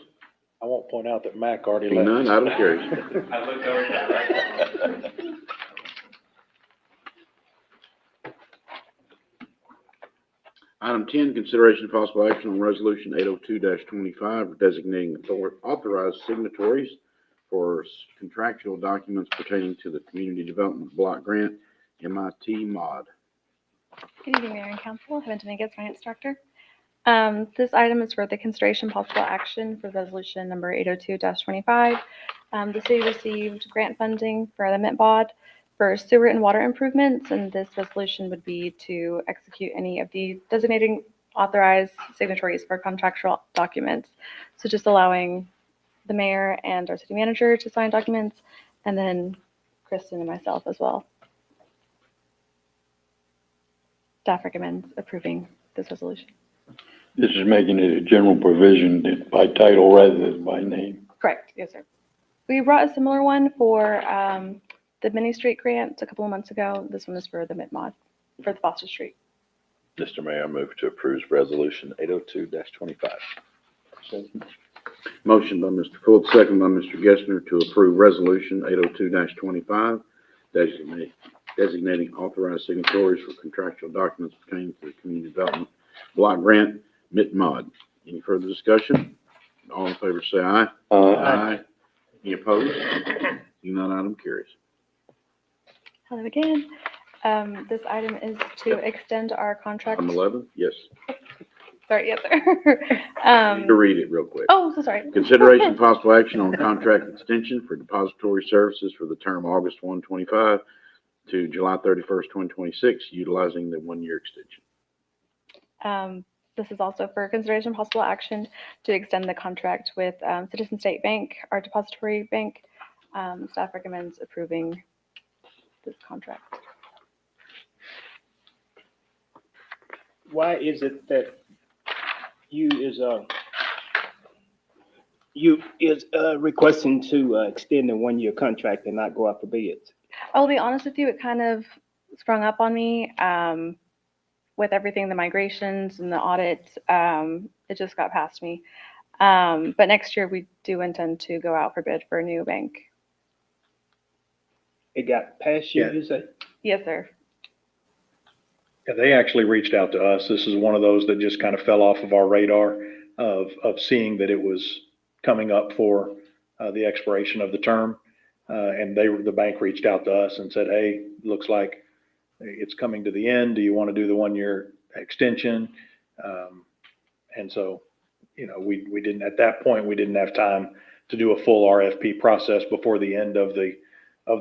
I won't point out that Mac already Seeing left. none, item carries. I looked over there. Item 10, consideration of possible action on resolution 802-25, designating authorized signatories for contractual documents pertaining to the Community Development Block Grant, MIT mod. Good evening, Mayor and Council. Heaven Dominguez, Finance Director. This item is for the consideration possible action for resolution number 802-25. The city received grant funding for the mint bod for sewer and water improvements, and this resolution would be to execute any of the designating authorized signatories for contractual documents. So just allowing the mayor and our city manager to sign documents, and then Kristen and myself as well. Staff recommends approving this resolution. This is making it a general provision that by title rather than by name. Correct, yes, sir. We brought a similar one for the Mini Street grant a couple of months ago. This one is for the mid-mod, for the Foster Street. Mr. Mayor, I move to approve resolution 802-25. Motion by Mr. Fultz, second by Mr. Gessner to approve resolution 802-25, designating authorized signatories for contractual documents pertaining to the Community Development Block Grant, MIT mod. Any further discussion? All in favor, say aye. Aye. Any opposed? Seeing none, item carries. Hello again. This item is to extend our contract. Item 11, yes. Sorry, yes, sir. Need to read it real quick. Oh, so sorry. Consideration possible action on contract extension for depository services for the term August 1, 25 to July 31st, 2026, utilizing the one-year extension. This is also for consideration possible action to extend the contract with Citizen State Bank, our depository bank. Staff recommends approving this contract. Why is it that you is requesting to extend the one-year contract and not go out for bids? I'll be honest with you, it kind of sprung up on me with everything, the migrations and the audit. It just got past me. But next year we do intend to go out for bid for a new bank. It got past you, Yeah. you say? Yes, sir. Yeah, they actually reached out to us. This is one of those that just kind of fell off of our radar of seeing that it was coming up for the expiration of the term. And the bank reached out to us and said, hey, looks like it's coming to the end. Do you want to do the one-year extension? And so, we didn't, at that point, we didn't have time to do a full RFP process before the end of the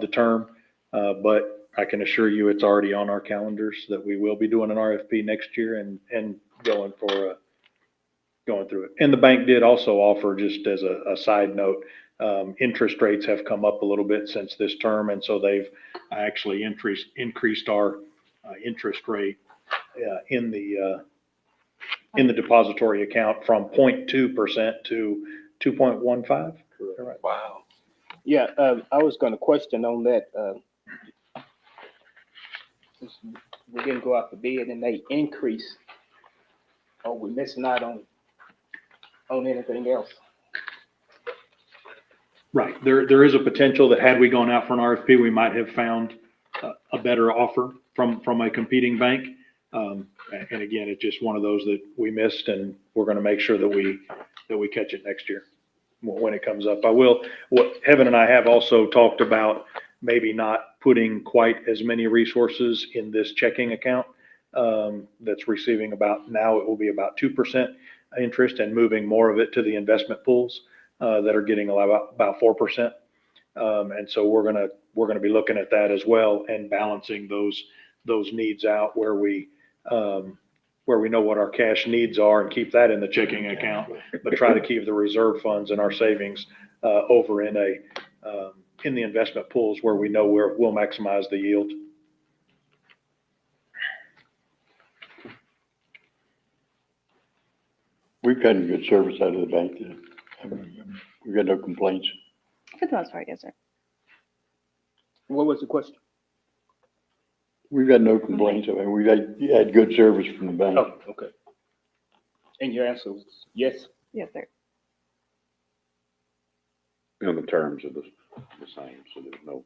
term. But I can assure you it's already on our calendars that we will be doing an RFP next year and going through it. And the bank did also offer, just as a side note, interest rates have come up a little bit since this term, and so they've actually increased our interest rate in the depository account from 0.2% to 2.15. Correct. Wow. Yeah, I was gonna question on that. Since we didn't go out for bid and they increase, are we missing out on anything else? Right. There is a potential that had we gone out for an RFP, we might have found a better offer from a competing bank. And again, it's just one of those that we missed, and we're going to make sure that we catch it next year when it comes up. Heaven and I have also talked about maybe not putting quite as many resources in this checking account that's receiving now it will be about 2% interest, and moving more of it to the investment pools that are getting about 4%. And so we're gonna be looking at that as well and balancing those needs out where we know what our cash needs are and keep that in the checking account, but try to keep the reserve funds and our savings over in the investment pools where we know we'll maximize the yield. We've gotten good service out of the bank. We've got no complaints. For the most part, yes, sir. What was the question? We've got no complaints. I mean, we've had good service from the bank. Oh, okay. And your answer was yes? Yes, sir. And the terms are the same, so there's no.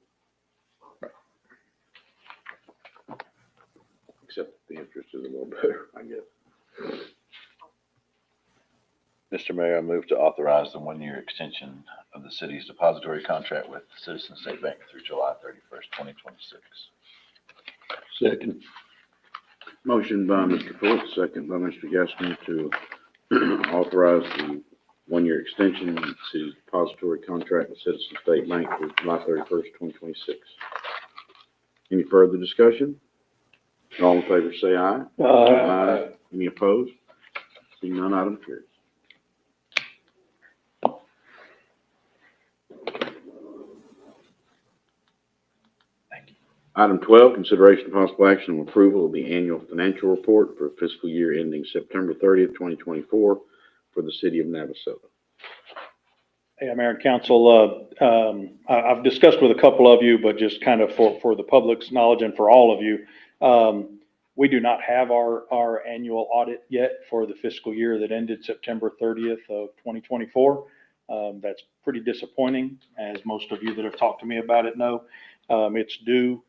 Except the interest is a little better, I guess. Mr. Mayor, I move to authorize the one-year extension of the city's depository contract with Citizen State Bank through July 31st, 2026. Second. Motion by Mr. Phillips, second by Mr. Gaston to authorize the one-year extension of the city's depository contract with Citizen State Bank through July 31st, 2026. Any further discussion? All in favor say aye. Aye. Any opposed? Seeing none, item carries. Item 12, consideration of possible action on approval of the annual financial report for fiscal year ending September 30th, 2024 for the city of Navasota. Yeah, Mayor and Council, I've discussed with a couple of you, but just kind of for the public's knowledge and for all of you, we do not have our annual audit yet for the fiscal year that ended September 30th of 2024. That's pretty disappointing, as most of you that have talked to me about it know. It's due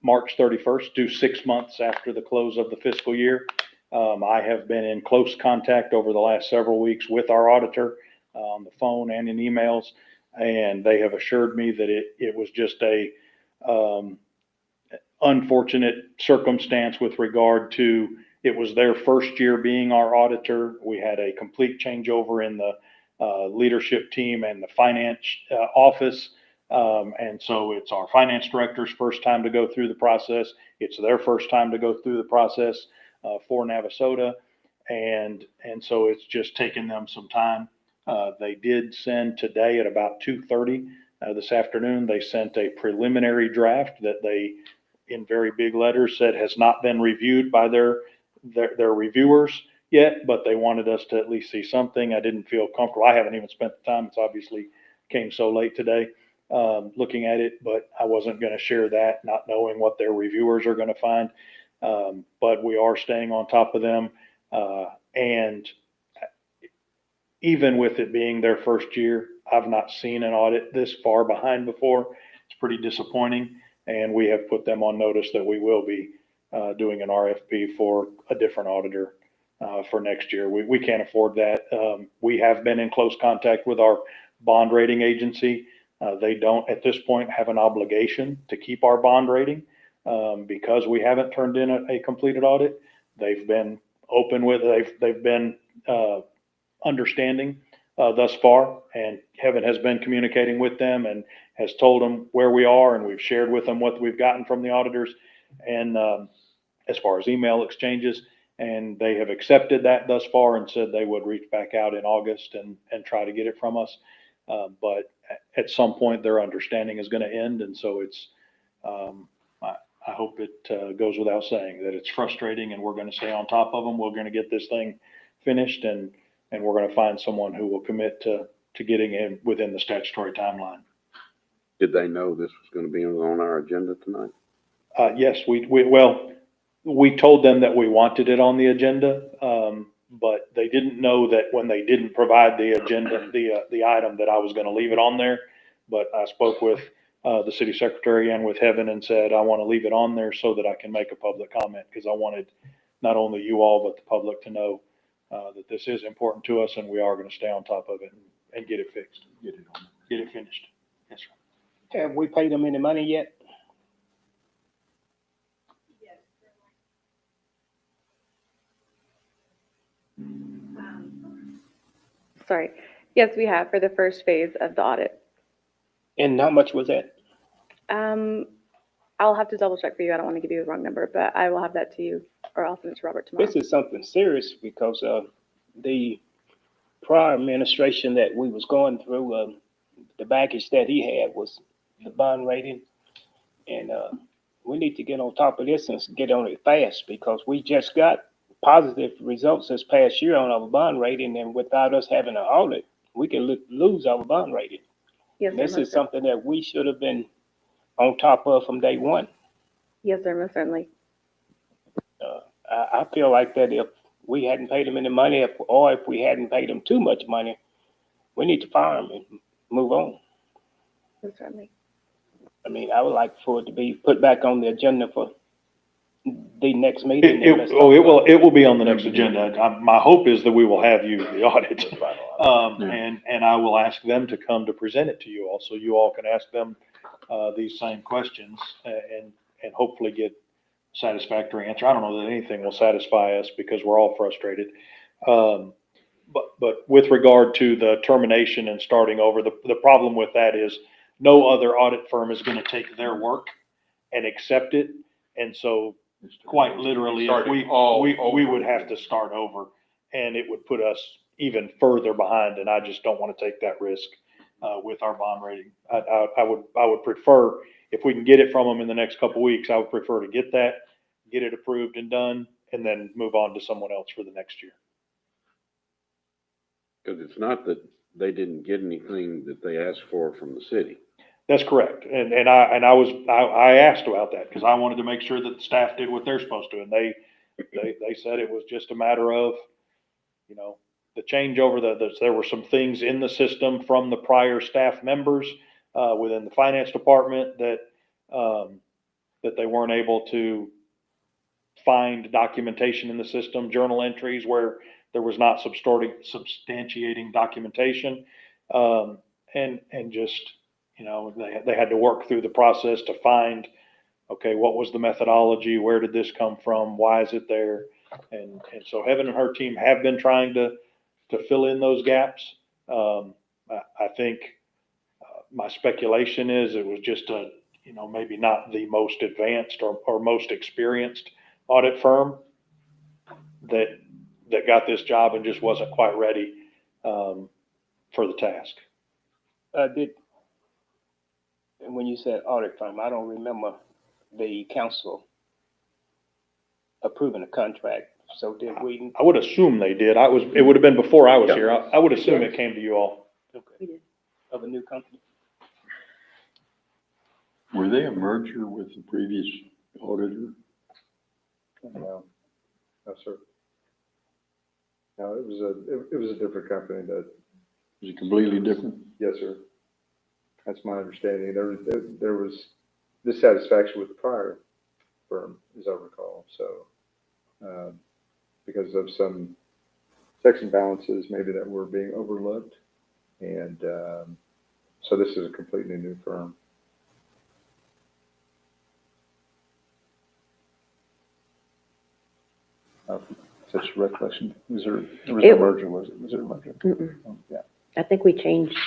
March 31st, due 6 months after the close of the fiscal year. I have been in close contact over the last several weeks with our auditor on the phone and in emails, and they have assured me that it was just a unfortunate circumstance with regard to it was their first year being our auditor. We had a complete changeover in the leadership team and the finance office. And so it's our finance director's first time to go through the process. It's their first time to go through the process for Navasota. And so it's just taken them some time. They did send today at about 2:30 this afternoon, they sent a preliminary draft that they, in very big letters, said has not been reviewed by their reviewers yet, but they wanted us to at least see something. I didn't feel comfortable. I haven't even spent the time. It's obviously came so late today. Looking at it, but I wasn't going to share that, not knowing what their reviewers are going to find. But we are staying on top of them. And even with it being their first year, I've not seen an audit this far behind before. It's pretty disappointing. And we have put them on notice that we will be doing an RFP for a different auditor for next year. We can't afford that. We have been in close contact with our bond rating agency. They don't at this point have an obligation to keep our bond rating because we haven't turned in a completed audit. They've been open with, they've been understanding thus far, and Kevin has been communicating with them and has told them where we are, and we've shared with them what we've gotten from the auditors and as far as email exchanges, and they have accepted that thus far and said they would reach back out in August and try to get it from us. But at some point their understanding is going to end. And so it's, I hope it goes without saying that it's frustrating, and we're going to stay on top of them. We're going to get this thing finished, and we're going to find someone who will commit to getting in within the statutory timeline. Did they know this was going to be on our agenda tonight? Yes, we told them that we wanted it on the agenda, but they didn't know that when they didn't provide the agenda, the item, that I was going to leave it on there. But I spoke with the city secretary and with Heaven and said, I want to leave it on there so that I can make a public comment, because I wanted not only you all, but the public to know that this is important to us, and we are going to stay on top of it and get it fixed, get it finished. Yes, sir. Have we paid them any money yet? Sorry. Yes, we have for the first phase of the audit. And how much was that? I'll have to double check for you. I don't want to give you the wrong number, but I will have that to you, or I'll send it to Robert tomorrow. This is something serious because the prior administration that we was going through, the baggage that he had was the bond rating. And we need to get on top of this and get on it fast, because we just got positive results this past year on our bond rating, and without us having an audit, we can lose our bond rating. Yes, sir. This most is something that we should have been on top of from day one. Yes, sir, most certainly. I feel like that if we hadn't paid them any money, or if we hadn't paid them too much money, we need to fire them and move on. Most certainly. I mean, I would like for it to be put back on the agenda for the next meeting. and let's talk about It will be on the next agenda. My hope is that we will have you the audit. And I will ask them to come to present it to you all, so you all can ask them, these same questions and hopefully get satisfactory answer. I don't know that anything will satisfy us because we're all frustrated. But with regard to the termination and starting over, the problem with that is no other audit firm is gonna take their work and accept it. And so quite literally, if we would have to start over, and it would put us even further behind, and I just don't want to take that risk with our bond rating. I would prefer, if we can get it from them in the next couple of weeks, I would prefer to get it approved and done, and then move on to someone else for the next year. Because it's not that they didn't get anything that they asked for from the city. That's correct. And I asked about that because I wanted to make sure that the staff did what they're supposed to. And they said it was just a matter of, the changeover, there were some things in the system from the prior staff members, within the finance department that they weren't able to find documentation in the system, journal entries where there was not substantiating documentation. And just, they had to work through the process to find, okay, what was the methodology? Where did this come from? Why is it there? And so Heaven and her team have been trying to fill in those gaps. I think my speculation is it was just maybe not the most advanced or most experienced audit firm that got this job and just wasn't quite ready for the task. And when you said audit firm, I don't remember the council approving a contract. So did we? I would assume they did. It would have been before I was here. I would assume it came to you all. Okay. Of a new company? Were they a merger with the previous auditor? No, no, sir. No, it was a different company that. Was it completely different? Yes, sir. That's my understanding. There was dissatisfaction with the prior firm, as I recall, so, because of some checks and balances maybe that were being overlooked. And, so this is a completely new firm. Such recollection. Was there a merger, was it a merger? Oh, yeah. I think we changed,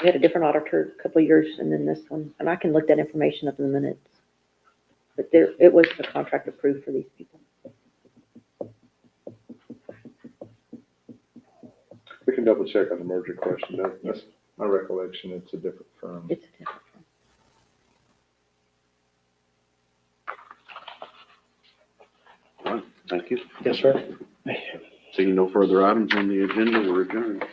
we had a different auditor a couple of years and then this one, and I can look that information up in the minutes. But it was a contract approved for these people. We can double check on the merger question. That's my recollection. It's a different firm. It's a different firm. All right, thank you. Yes, sir. Seeing no further items on the agenda, we're adjourned.